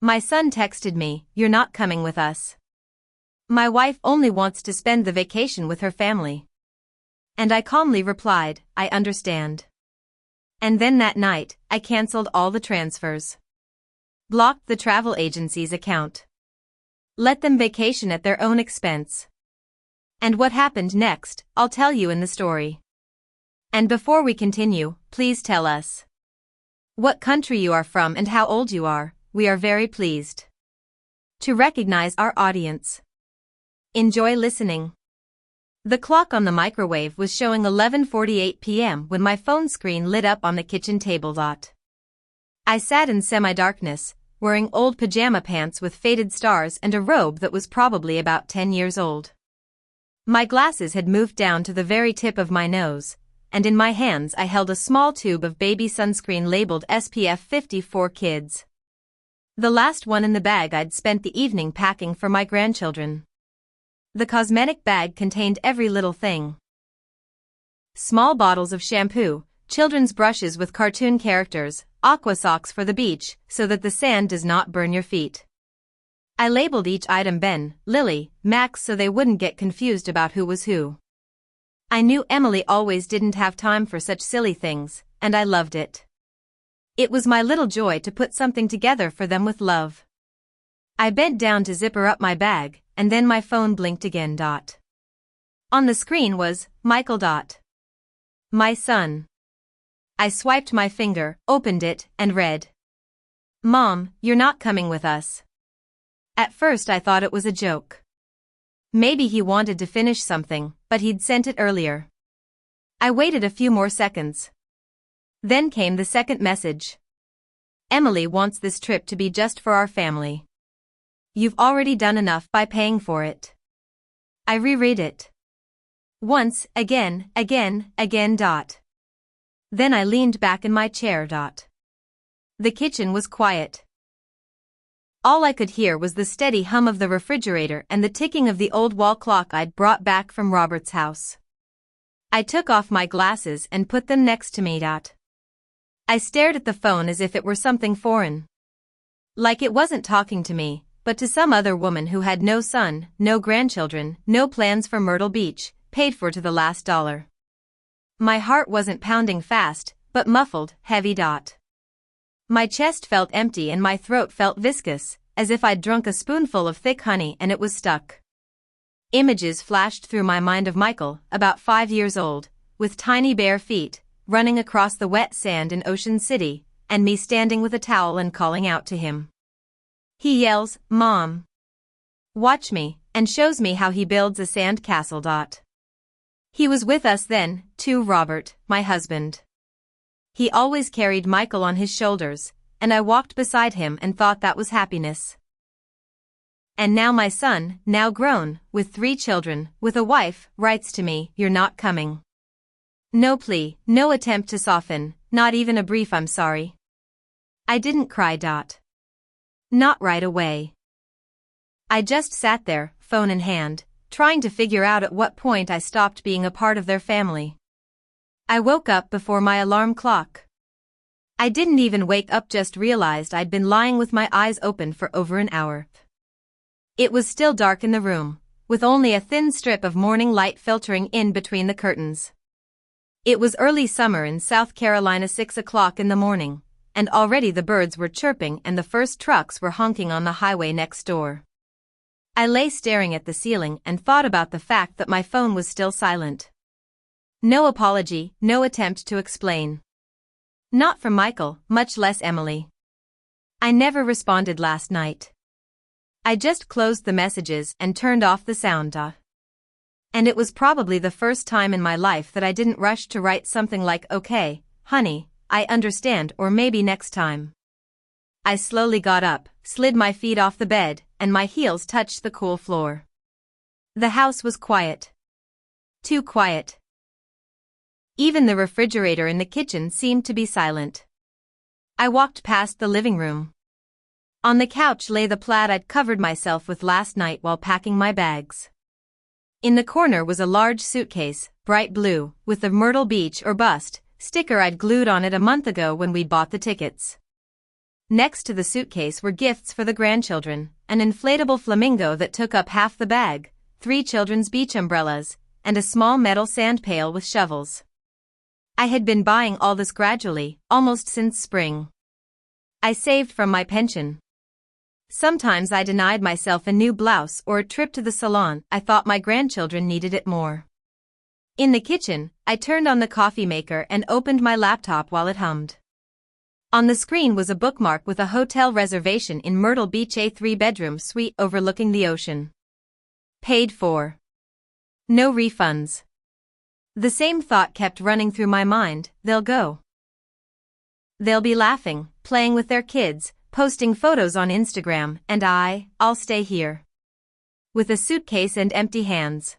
My son texted me, "You're not coming with us. My wife only wants to spend the vacation with her family." And I calmly replied, "I understand." And then that night, I cancelled all the transfers. Blocked the travel agency's account. Let them vacation at their own expense. And what happened next, I'll tell you in the story. And before we continue, please tell us what country you are from and how old you are. We are very pleased to recognize our audience. Enjoy listening. The clock on the microwave was showing 11:48 p.m. when my phone screen lit up on the kitchen table. I sat in semi-darkness, wearing old pajama pants with faded stars and a robe that was probably about 10 years old. My glasses had moved down to the very tip of my nose, and in my hands I held a small tube of baby sunscreen labeled SPF 50 for kids. The last one in the bag I'd spent the evening packing for my grandchildren. The cosmetic bag contained every little thing. Small bottles of shampoo, children's brushes with cartoon characters, aqua socks for the beach, so that the sand does not burn your feet. I labeled each item Ben, Lily, Max so they wouldn't get confused about who was who. I knew Emily always didn't have time for such silly things, and I loved it. It was my little joy to put something together for them with love. I bent down to zipper up my bag, and then my phone blinked again. On the screen was Michael. My son. I swiped my finger, opened it, and read, "Mom, you're not coming with us." At first I thought it was a joke. Maybe he wanted to finish something, but he'd sent it earlier. I waited a few more seconds. Then came the second message. "Emily wants this trip to be just for our family. You've already done enough by paying for it." I reread it. Once, again. Then I leaned back in my chair. The kitchen was quiet. All I could hear was the steady hum of the refrigerator and the ticking of the old wall clock I'd brought back from Robert's house. I took off my glasses and put them next to me. I stared at the phone as if it were something foreign. Like it wasn't talking to me, but to some other woman who had no son, no grandchildren, no plans for Myrtle Beach, paid for to the last dollar. My heart wasn't pounding fast, but muffled, heavy. My chest felt empty and my throat felt viscous, as if I'd drunk a spoonful of thick honey and it was stuck. Images flashed through my mind of Michael, about 5 years old, with tiny bare feet, running across the wet sand in Ocean City, and me standing with a towel and calling out to him. He yells, "Mom! Watch me," and shows me how he builds a sand castle. He was with us then, too, Robert, my husband. He always carried Michael on his shoulders, and I walked beside him and thought that was happiness. And now my son, now grown, with 3 children, with a wife, writes to me, "You're not coming." No plea, no attempt to soften, not even a brief "I'm sorry." I didn't cry. Not right away. I just sat there, phone in hand, trying to figure out at what point I stopped being a part of their family. I woke up before my alarm clock. I didn't even wake up, just realized I'd been lying with my eyes open for over an hour. It was still dark in the room, with only a thin strip of morning light filtering in between the curtains. It was early summer in South Carolina, 6 o'clock in the morning, and already the birds were chirping and the first trucks were honking on the highway next door. I lay staring at the ceiling and thought about the fact that my phone was still silent. No apology, no attempt to explain. Not from Michael, much less Emily. I never responded last night. I just closed the messages and turned off the sound. And it was probably the first time in my life that I didn't rush to write something like, "Okay, honey, I understand," or "maybe next time." I slowly got up, slid my feet off the bed, and my heels touched the cool floor. The house was quiet. Too quiet. Even the refrigerator in the kitchen seemed to be silent. I walked past the living room. On the couch lay the plaid I'd covered myself with last night while packing my bags. In the corner was a large suitcase, bright blue, with the Myrtle Beach or Bust sticker I'd glued on it a month ago when we'd bought the tickets. Next to the suitcase were gifts for the grandchildren, an inflatable flamingo that took up half the bag, 3 children's beach umbrellas, and a small metal sand pail with shovels. I had been buying all this gradually, almost since spring. I saved from my pension. Sometimes I denied myself a new blouse or a trip to the salon. I thought my grandchildren needed it more. In the kitchen, I turned on the coffee maker and opened my laptop while it hummed. On the screen was a bookmark with a hotel reservation in Myrtle Beach, a 3-bedroom suite overlooking the ocean. Paid for. No refunds. The same thought kept running through my mind, they'll go. They'll be laughing, playing with their kids, posting photos on Instagram, and I'll stay here. With a suitcase and empty hands.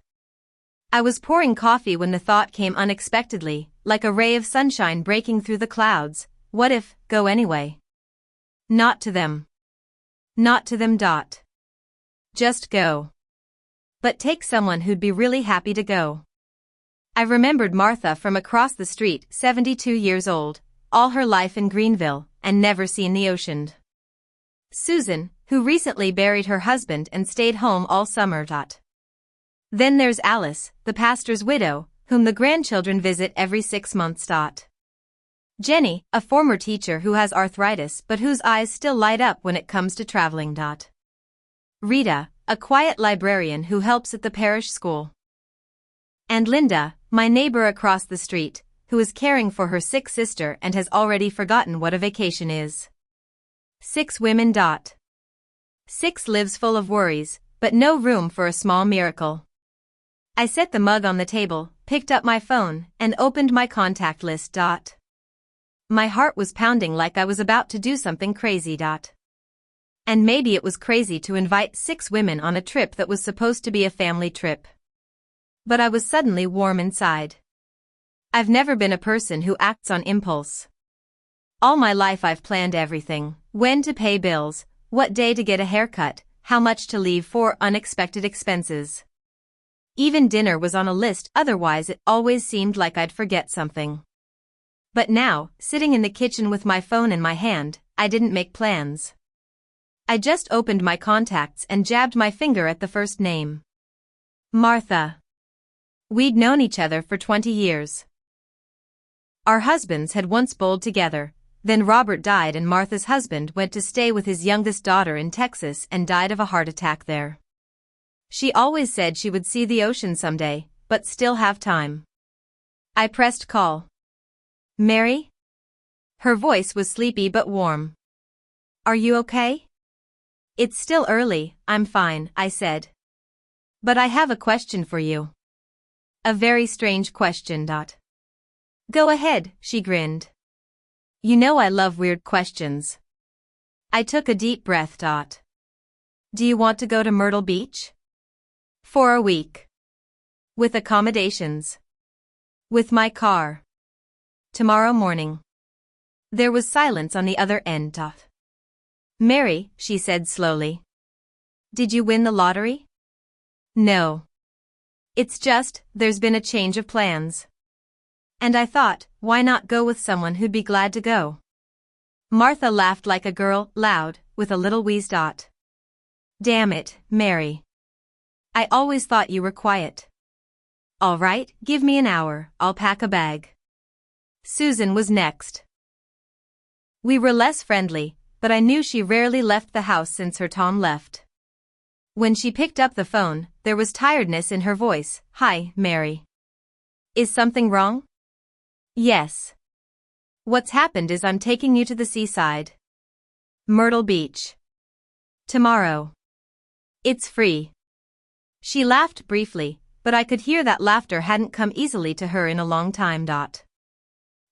I was pouring coffee when the thought came unexpectedly, like a ray of sunshine breaking through the clouds. What if, go anyway? Not to them. Not to them. Just go. But take someone who'd be really happy to go. I remembered Martha from across the street, 72 years old, all her life in Greenville, and never seen the ocean. Susan, who recently buried her husband and stayed home all summer. Then there's Alice, the pastor's widow, whom the grandchildren visit every 6 months. Jenny, a former teacher who has arthritis but whose eyes still light up when it comes to traveling. Rita, a quiet librarian who helps at the parish school. And Linda, my neighbor across the street, who is caring for her sick sister and has already forgotten what a vacation is. 6 women. 6 lives full of worries, but no room for a small miracle. I set the mug on the table, picked up my phone, and opened my contact list. My heart was pounding like I was about to do something crazy. And maybe it was crazy to invite 6 women on a trip that was supposed to be a family trip. But I was suddenly warm inside. I've never been a person who acts on impulse. All my life I've planned everything: when to pay bills, what day to get a haircut, how much to leave for unexpected expenses. Even dinner was on a list, otherwise it always seemed like I'd forget something. But now, sitting in the kitchen with my phone in my hand, I didn't make plans. I just opened my contacts and jabbed my finger at the first name. Martha. We'd known each other for 20 years. Our husbands had once bowled together, then Robert died and Martha's husband went to stay with his youngest daughter in Texas and died of a heart attack there. She always said she would see the ocean someday, but still have time. I pressed call. Mary? Her voice was sleepy but warm. Are you okay? It's still early, I'm fine, I said. But I have a question for you. A very strange question. Go ahead, she grinned. You know I love weird questions. I took a deep breath. Do you want to go to Myrtle Beach? For a week. With accommodations. With my car. Tomorrow morning. There was silence on the other end. Mary, she said slowly. Did you win the lottery? No. It's just, there's been a change of plans. And I thought, why not go with someone who'd be glad to go? Martha laughed like a girl, loud, with a little wheeze. Damn it, Mary. I always thought you were quiet. All right, give me an hour, I'll pack a bag. Susan was next. We were less friendly, but I knew she rarely left the house since her Tom left. When she picked up the phone, there was tiredness in her voice. Hi, Mary. Is something wrong? Yes. What's happened is I'm taking you to the seaside. Myrtle Beach. Tomorrow. It's free. She laughed briefly, but I could hear that laughter hadn't come easily to her in a long time.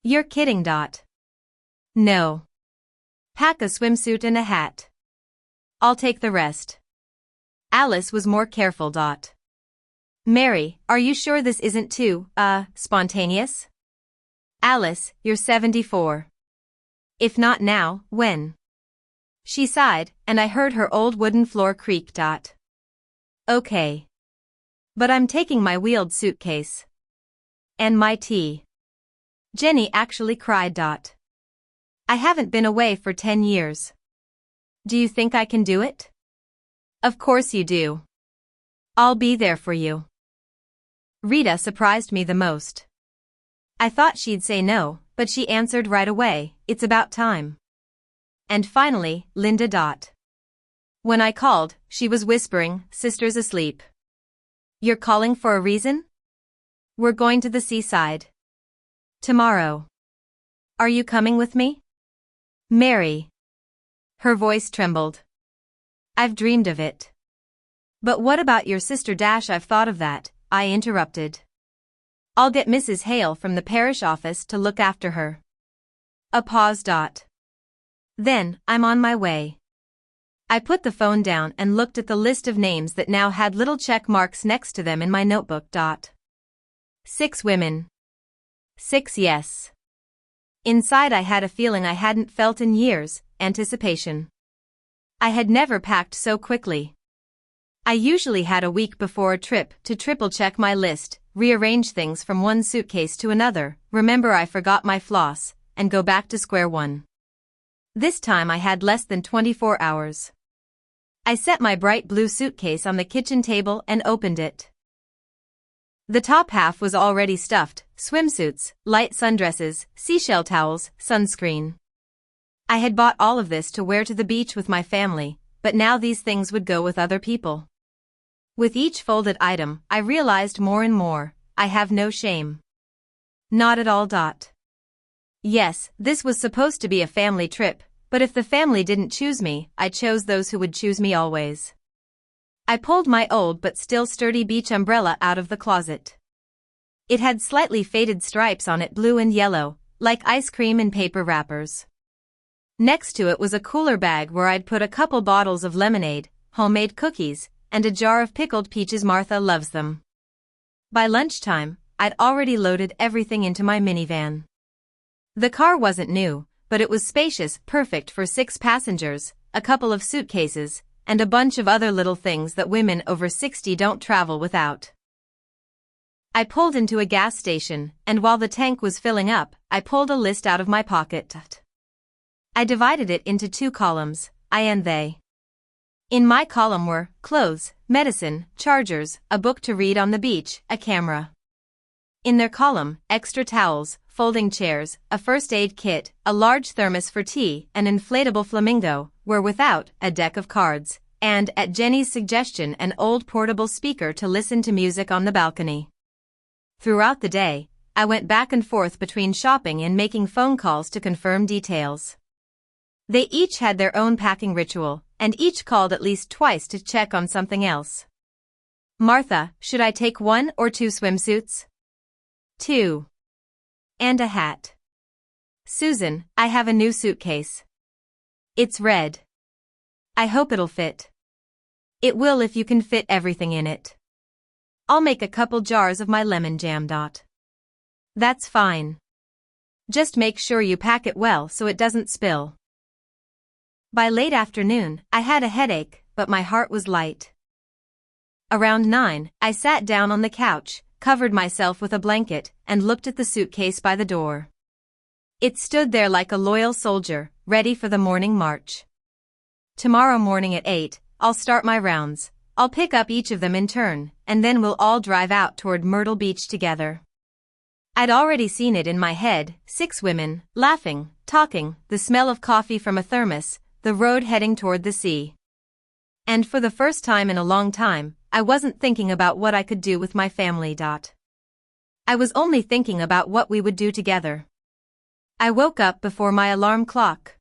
You're kidding. No. Pack a swimsuit and a hat. I'll take the rest. Alice was more careful. Mary, are you sure this isn't too, spontaneous? Alice, you're 74. If not now, when? She sighed, and I heard her old wooden floor creak. Okay. But I'm taking my wheeled suitcase. And my tea. Jenny actually cried. I haven't been away for 10 years. Do you think I can do it? Of course you do. I'll be there for you. Rita surprised me the most. I thought she'd say no, but she answered right away, it's about time. And finally, Linda. When I called, she was whispering, sister's asleep. You're calling for a reason? We're going to the seaside. Tomorrow. Are you coming with me? Mary. Her voice trembled. I've dreamed of it. But what about your sister? I've thought of that, I interrupted. I'll get Mrs. Hale from the parish office to look after her. A pause. Then, I'm on my way. I put the phone down and looked at the list of names that now had little check marks next to them in my notebook. 6 women. 6 yes. Inside I had a feeling I hadn't felt in years, anticipation. I had never packed so quickly. I usually had a week before a trip to triple-check my list, rearrange things from one suitcase to another, remember I forgot my floss, and go back to square one. This time I had less than 24 hours. I set my bright blue suitcase on the kitchen table and opened it. The top half was already stuffed, swimsuits, light sundresses, seashell towels, sunscreen. I had bought all of this to wear to the beach with my family, but now these things would go with other people. With each folded item, I realized more and more, I have no shame. Not at all. Yes, this was supposed to be a family trip, but if the family didn't choose me, I chose those who would choose me always. I pulled my old but still sturdy beach umbrella out of the closet. It had slightly faded stripes on it, blue and yellow, like ice cream in paper wrappers. Next to it was a cooler bag where I'd put a couple bottles of lemonade, homemade cookies, and a jar of pickled peaches. Martha loves them. By lunchtime, I'd already loaded everything into my minivan. The car wasn't new, but it was spacious, perfect for 6 passengers, a couple of suitcases, and a bunch of other little things that women over 60 don't travel without. I pulled into a gas station, and while the tank was filling up, I pulled a list out of my pocket. I divided it into 2 columns, I and they. In my column were clothes, medicine, chargers, a book to read on the beach, a camera. In their column, extra towels, folding chairs, a first aid kit, a large thermos for tea, an inflatable flamingo, were without, a deck of cards, and, at Jenny's suggestion, an old portable speaker to listen to music on the balcony. Throughout the day, I went back and forth between shopping and making phone calls to confirm details. They each had their own packing ritual, and each called at least twice to check on something else. Martha, should I take 1 or 2 swimsuits? 2. And a hat. Susan, I have a new suitcase. It's red. I hope it'll fit. It will if you can fit everything in it. I'll make a couple jars of my lemon jam. That's fine. Just make sure you pack it well so it doesn't spill. By late afternoon, I had a headache, but my heart was light. Around 9, I sat down on the couch, covered myself with a blanket, and looked at the suitcase by the door. It stood there like a loyal soldier, ready for the morning march. Tomorrow morning at 8, I'll start my rounds. I'll pick up each of them in turn, and then we'll all drive out toward Myrtle Beach together. I'd already seen it in my head, 6 women, laughing, talking, the smell of coffee from a thermos, the road heading toward the sea. And for the first time in a long time, I wasn't thinking about what I could do with my family. I was only thinking about what we would do together. I woke up before my alarm clock.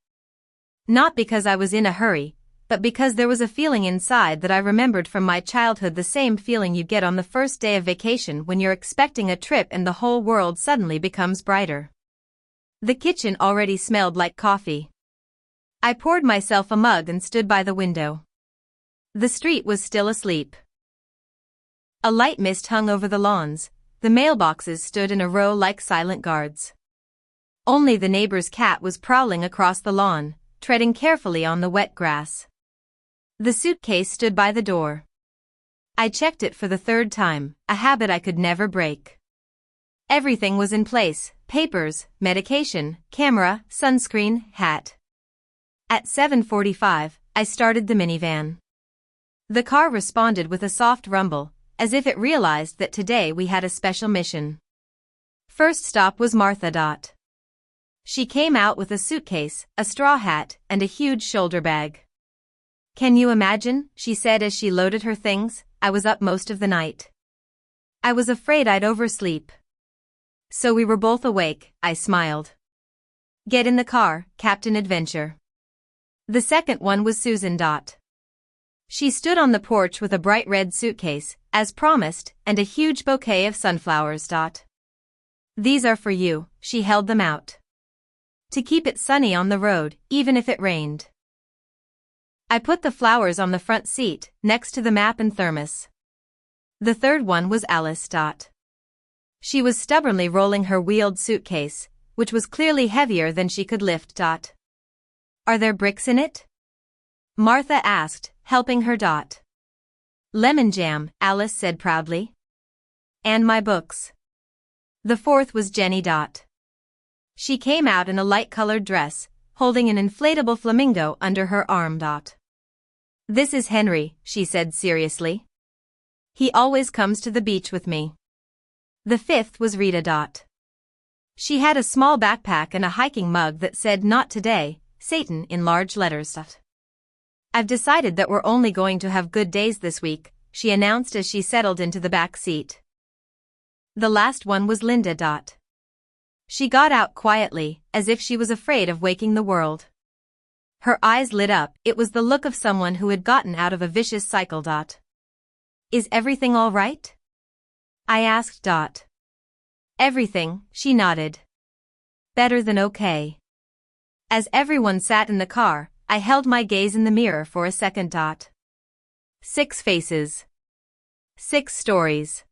Not because I was in a hurry, but because there was a feeling inside that I remembered from my childhood, the same feeling you get on the first day of vacation when you're expecting a trip and the whole world suddenly becomes brighter. The kitchen already smelled like coffee. I poured myself a mug and stood by the window. The street was still asleep. A light mist hung over the lawns. The mailboxes stood in a row like silent guards. Only the neighbor's cat was prowling across the lawn, treading carefully on the wet grass. The suitcase stood by the door. I checked it for the 3rd time, a habit I could never break. Everything was in place: papers, medication, camera, sunscreen, hat. At 7:45, I started the minivan. The car responded with a soft rumble, as if it realized that today we had a special mission. First stop was Martha. She came out with a suitcase, a straw hat, and a huge shoulder bag. "Can you imagine?" she said as she loaded her things. "I was up most of the night. I was afraid I'd oversleep." "So we were both awake," I smiled. "Get in the car, Captain Adventure." The second one was Susan. She stood on the porch with a bright red suitcase, as promised, and a huge bouquet of sunflowers. "These are for you," she held them out. "To keep it sunny on the road, even if it rained." I put the flowers on the front seat, next to the map and thermos. The third one was Alice. She was stubbornly rolling her wheeled suitcase, which was clearly heavier than she could lift. "Are there bricks in it?" Martha asked, helping her. "Lemon jam," Alice said proudly. "And my books." The fourth was Jenny. She came out in a light-colored dress, holding an inflatable flamingo under her arm. "This is Henry," she said seriously. "He always comes to the beach with me." The fifth was Rita. She had a small backpack and a hiking mug that said "Not today, Satan" in large letters. "I've decided that we're only going to have good days this week," she announced as she settled into the back seat. The last one was Linda. She got out quietly, as if she was afraid of waking the world. Her eyes lit up. It was the look of someone who had gotten out of a vicious cycle. "Is everything all right?" I asked. "Everything," she nodded. "Better than okay." As everyone sat in the car, I held my gaze in the mirror for a second. 6 faces. 6 stories.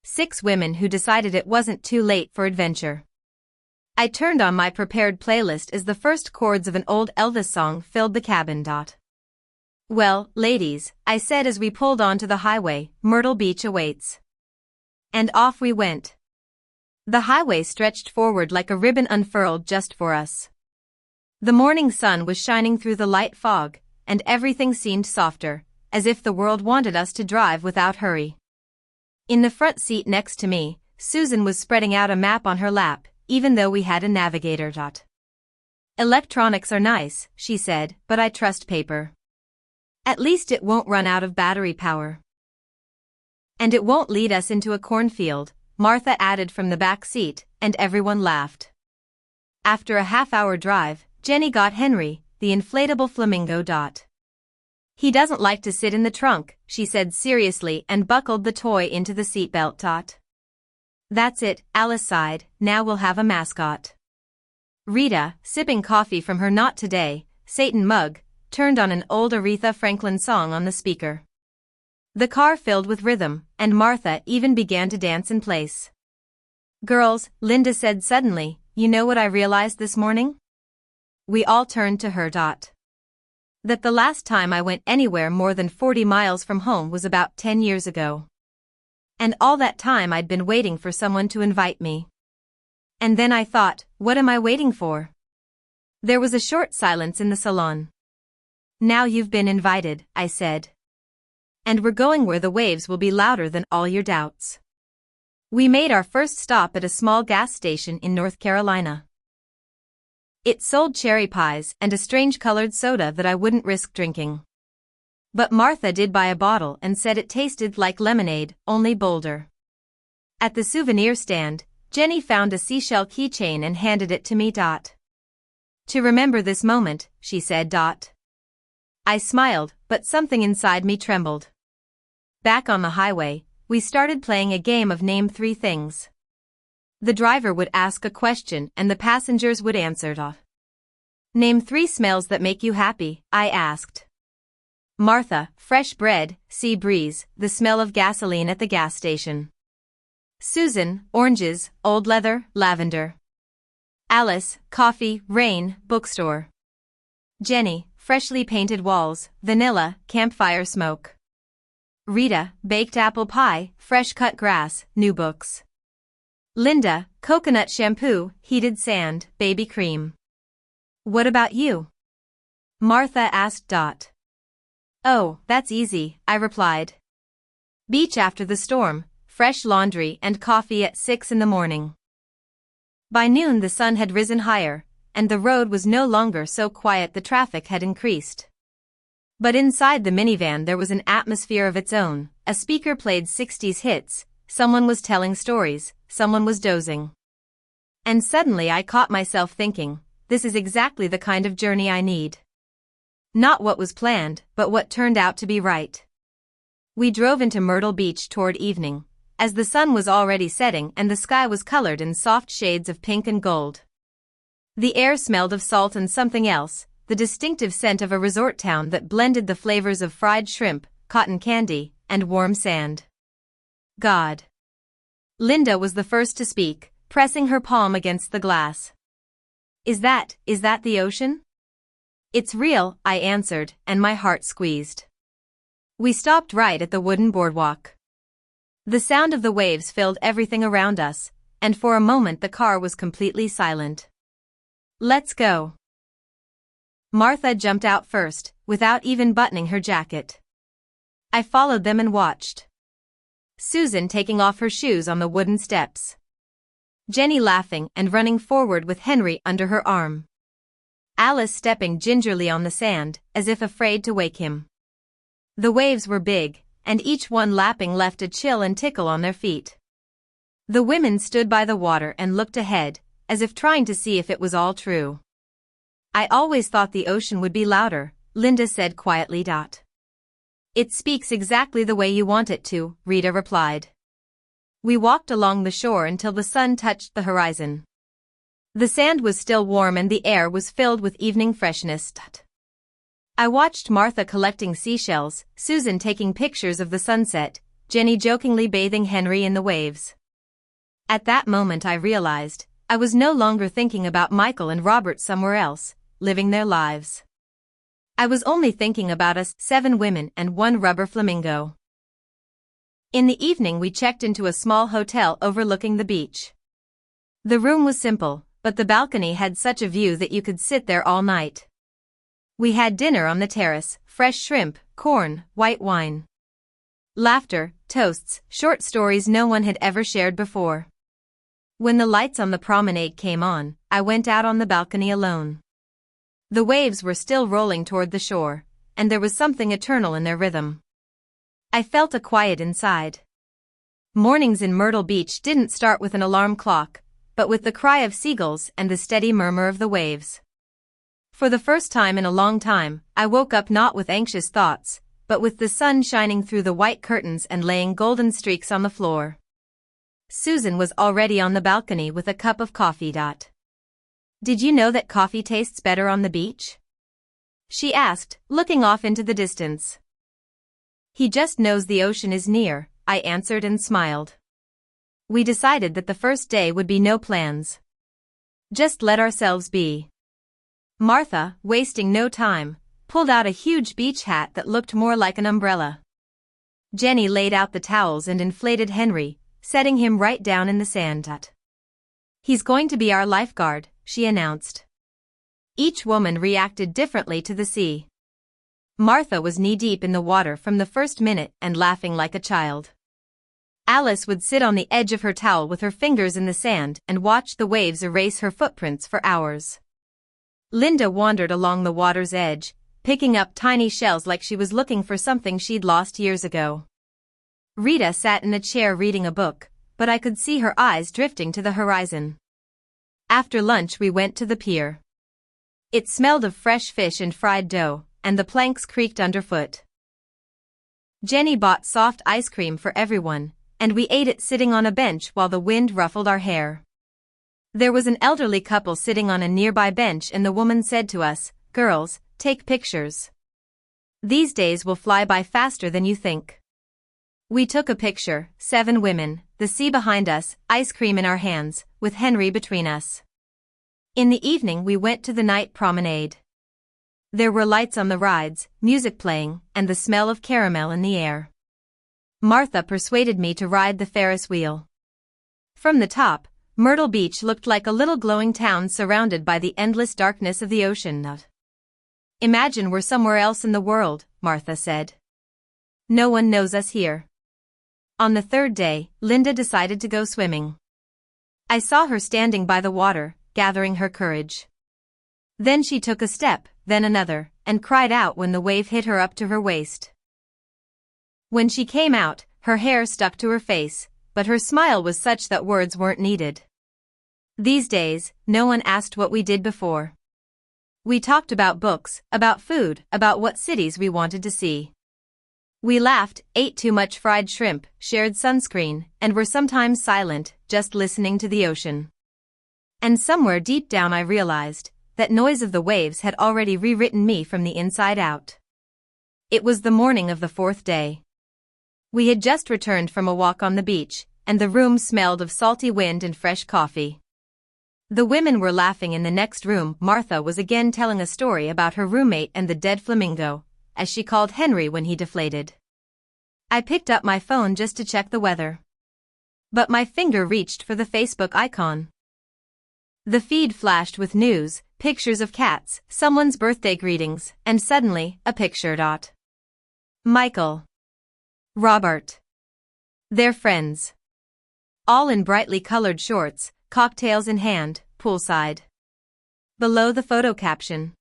6 women who decided it wasn't too late for adventure. I turned on my prepared playlist as the first chords of an old Elvis song filled the cabin. "Well, ladies," I said as we pulled onto the highway, "Myrtle Beach awaits." And off we went. The highway stretched forward like a ribbon unfurled just for us. The morning sun was shining through the light fog, and everything seemed softer, as if the world wanted us to drive without hurry. In the front seat next to me, Susan was spreading out a map on her lap, even though we had a navigator. "Electronics are nice," she said, "but I trust paper. At least it won't run out of battery power." "And it won't lead us into a cornfield," Martha added from the back seat, and everyone laughed. After a half-hour drive, Jenny got Henry, the inflatable flamingo. "He doesn't like to sit in the trunk," she said seriously and buckled the toy into the seatbelt. "That's it," Alice sighed, "now we'll have a mascot." Rita, sipping coffee from her Not Today, Satan mug, turned on an old Aretha Franklin song on the speaker. The car filled with rhythm, and Martha even began to dance in place. "Girls," Linda said suddenly, "you know what I realized this morning?" We all turned to her. That the last time I went anywhere more than 40 miles from home was about 10 years ago. And all that time I'd been waiting for someone to invite me. And then I thought, what am I waiting for? There was a short silence in the salon. "Now you've been invited," I said. "And we're going where the waves will be louder than all your doubts." We made our first stop at a small gas station in North Carolina. It sold cherry pies and a strange-colored soda that I wouldn't risk drinking. But Martha did buy a bottle and said it tasted like lemonade, only bolder. At the souvenir stand, Jenny found a seashell keychain and handed it to me. "To remember this moment," she said. I smiled, but something inside me trembled. Back on the highway, we started playing a game of Name 3 Things. The driver would ask a question and the passengers would answer. "Name 3 smells that make you happy," I asked. Martha, fresh bread; sea breeze, the smell of gasoline at the gas station. Susan, oranges, old leather, lavender. Alice, coffee, rain, bookstore. Jenny, freshly painted walls, vanilla, campfire smoke. Rita, baked apple pie, fresh cut grass, new books. Linda, coconut shampoo, heated sand, baby cream. "What about you?" Martha asked. Oh, that's easy, I replied. Beach after the storm, fresh laundry and coffee at 6 in the morning. By noon the sun had risen higher, and the road was no longer so quiet. The traffic had increased. But inside the minivan there was an atmosphere of its own. A speaker played 60s hits, someone was telling stories, someone was dozing. And suddenly I caught myself thinking, this is exactly the kind of journey I need. Not what was planned, but what turned out to be right. We drove into Myrtle Beach toward evening, as the sun was already setting and the sky was colored in soft shades of pink and gold. The air smelled of salt and something else, the distinctive scent of a resort town that blended the flavors of fried shrimp, cotton candy, and warm sand. God. Linda was the first to speak, pressing her palm against the glass. Is that the ocean? It's real, I answered, and my heart squeezed. We stopped right at the wooden boardwalk. The sound of the waves filled everything around us, and for a moment the car was completely silent. Let's go. Martha jumped out first, without even buttoning her jacket. I followed them and watched. Susan taking off her shoes on the wooden steps. Jenny laughing and running forward with Henry under her arm. Alice stepping gingerly on the sand, as if afraid to wake him. The waves were big, and each one lapping left a chill and tickle on their feet. The women stood by the water and looked ahead, as if trying to see if it was all true. I always thought the ocean would be louder, Linda said quietly. It speaks exactly the way you want it to, Rita replied. We walked along the shore until the sun touched the horizon. The sand was still warm and the air was filled with evening freshness. I watched Martha collecting seashells, Susan taking pictures of the sunset, Jenny jokingly bathing Henry in the waves. At that moment I realized, I was no longer thinking about Michael and Robert somewhere else, living their lives. I was only thinking about us, 7 women and 1 rubber flamingo. In the evening we checked into a small hotel overlooking the beach. The room was simple, but the balcony had such a view that you could sit there all night. We had dinner on the terrace, fresh shrimp, corn, white wine. Laughter, toasts, short stories no one had ever shared before. When the lights on the promenade came on, I went out on the balcony alone. The waves were still rolling toward the shore, and there was something eternal in their rhythm. I felt a quiet inside. Mornings in Myrtle Beach didn't start with an alarm clock, but with the cry of seagulls and the steady murmur of the waves. For the first time in a long time, I woke up not with anxious thoughts, but with the sun shining through the white curtains and laying golden streaks on the floor. Susan was already on the balcony with a cup of coffee. Did you know that coffee tastes better on the beach? She asked, looking off into the distance. He just knows the ocean is near, I answered and smiled. We decided that the first day would be no plans. Just let ourselves be. Martha, wasting no time, pulled out a huge beach hat that looked more like an umbrella. Jenny laid out the towels and inflated Henry, setting him right down in the sand. He's going to be our lifeguard, she announced. Each woman reacted differently to the sea. Martha was knee-deep in the water from the first minute and laughing like a child. Alice would sit on the edge of her towel with her fingers in the sand and watch the waves erase her footprints for hours. Linda wandered along the water's edge, picking up tiny shells like she was looking for something she'd lost years ago. Rita sat in a chair reading a book, but I could see her eyes drifting to the horizon. After lunch we went to the pier. It smelled of fresh fish and fried dough, and the planks creaked underfoot. Jenny bought soft ice cream for everyone, and we ate it sitting on a bench while the wind ruffled our hair. There was an elderly couple sitting on a nearby bench and the woman said to us, "Girls, take pictures. These days will fly by faster than you think." We took a picture, 7 women, the sea behind us, ice cream in our hands, with Henry between us. In the evening we went to the night promenade. There were lights on the rides, music playing, and the smell of caramel in the air. Martha persuaded me to ride the Ferris wheel. From the top, Myrtle Beach looked like a little glowing town surrounded by the endless darkness of the ocean. Imagine we're somewhere else in the world, Martha said. No one knows us here. On the third day, Linda decided to go swimming. I saw her standing by the water, gathering her courage. Then she took a step, then another, and cried out when the wave hit her up to her waist. When she came out, her hair stuck to her face, but her smile was such that words weren't needed. These days, no one asked what we did before. We talked about books, about food, about what cities we wanted to see. We laughed, ate too much fried shrimp, shared sunscreen, and were sometimes silent, just listening to the ocean. And somewhere deep down I realized that noise of the waves had already rewritten me from the inside out. It was the morning of the fourth day. We had just returned from a walk on the beach, and the room smelled of salty wind and fresh coffee. The women were laughing in the next room. Martha was again telling a story about her roommate and the dead flamingo, as she called Henry when he deflated. I picked up my phone just to check the weather. But my finger reached for the Facebook icon. The feed flashed with news, pictures of cats, someone's birthday greetings, and suddenly, a picture. Michael. Robert. Their friends. All in brightly colored shorts, cocktails in hand, poolside. Below the photo caption.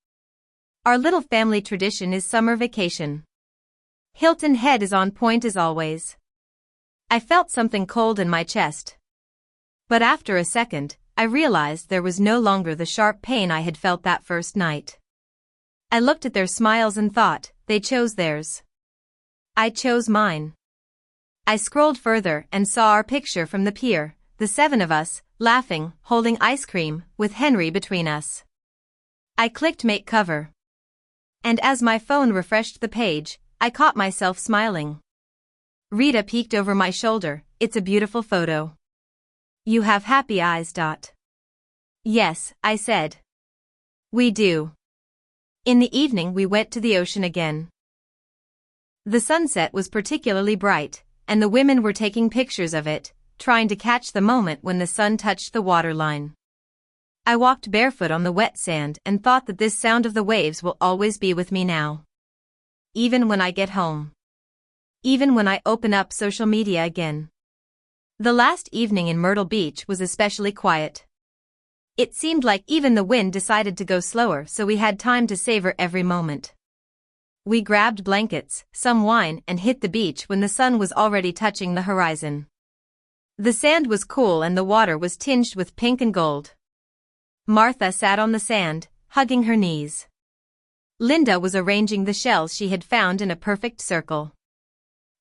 Our little family tradition is summer vacation. Hilton Head is on point as always. I felt something cold in my chest. But after a second, I realized there was no longer the sharp pain I had felt that first night. I looked at their smiles and thought, they chose theirs. I chose mine. I scrolled further and saw our picture from the pier, the seven of us, laughing, holding ice cream, with Henry between us. I clicked make cover. And as my phone refreshed the page, I caught myself smiling. Rita peeked over my shoulder. It's a beautiful photo. You have happy eyes. Yes, I said. We do. In the evening we went to the ocean again. The sunset was particularly bright, and the women were taking pictures of it, trying to catch the moment when the sun touched the waterline. I walked barefoot on the wet sand and thought that this sound of the waves will always be with me now. Even when I get home. Even when I open up social media again. The last evening in Myrtle Beach was especially quiet. It seemed like even the wind decided to go slower, so we had time to savor every moment. We grabbed blankets, some wine, and hit the beach when the sun was already touching the horizon. The sand was cool and the water was tinged with pink and gold. Martha sat on the sand, hugging her knees. Linda was arranging the shells she had found in a perfect circle.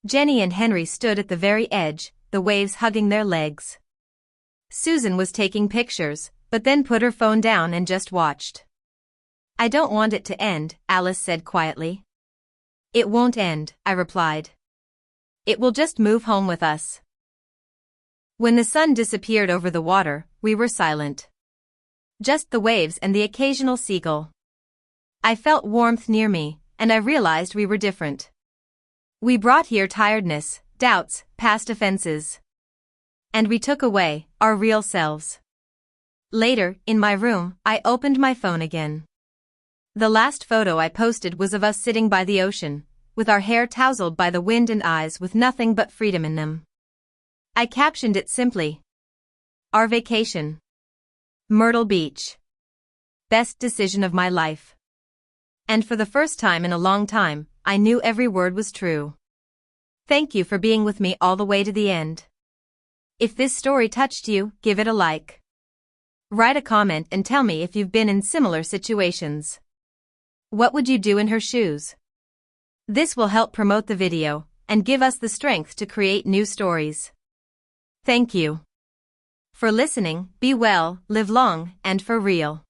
Jenny and Henry stood at the very edge, the waves hugging their legs. Susan was taking pictures, but then put her phone down and just watched. I don't want it to end, Alice said quietly. It won't end, I replied. It will just move home with us. When the sun disappeared over the water, we were silent. Just the waves and the occasional seagull. I felt warmth near me, and I realized we were different. We brought here tiredness, doubts, past offenses. And we took away our real selves. Later, in my room, I opened my phone again. The last photo I posted was of us sitting by the ocean, with our hair tousled by the wind and eyes with nothing but freedom in them. I captioned it simply. Our vacation. Myrtle Beach. Best decision of my life. And for the first time in a long time, I knew every word was true. Thank you for being with me all the way to the end. If this story touched you, give it a like. Write a comment and tell me if you've been in similar situations. What would you do in her shoes? This will help promote the video and give us the strength to create new stories. Thank you for listening. Be well, live long, and for real.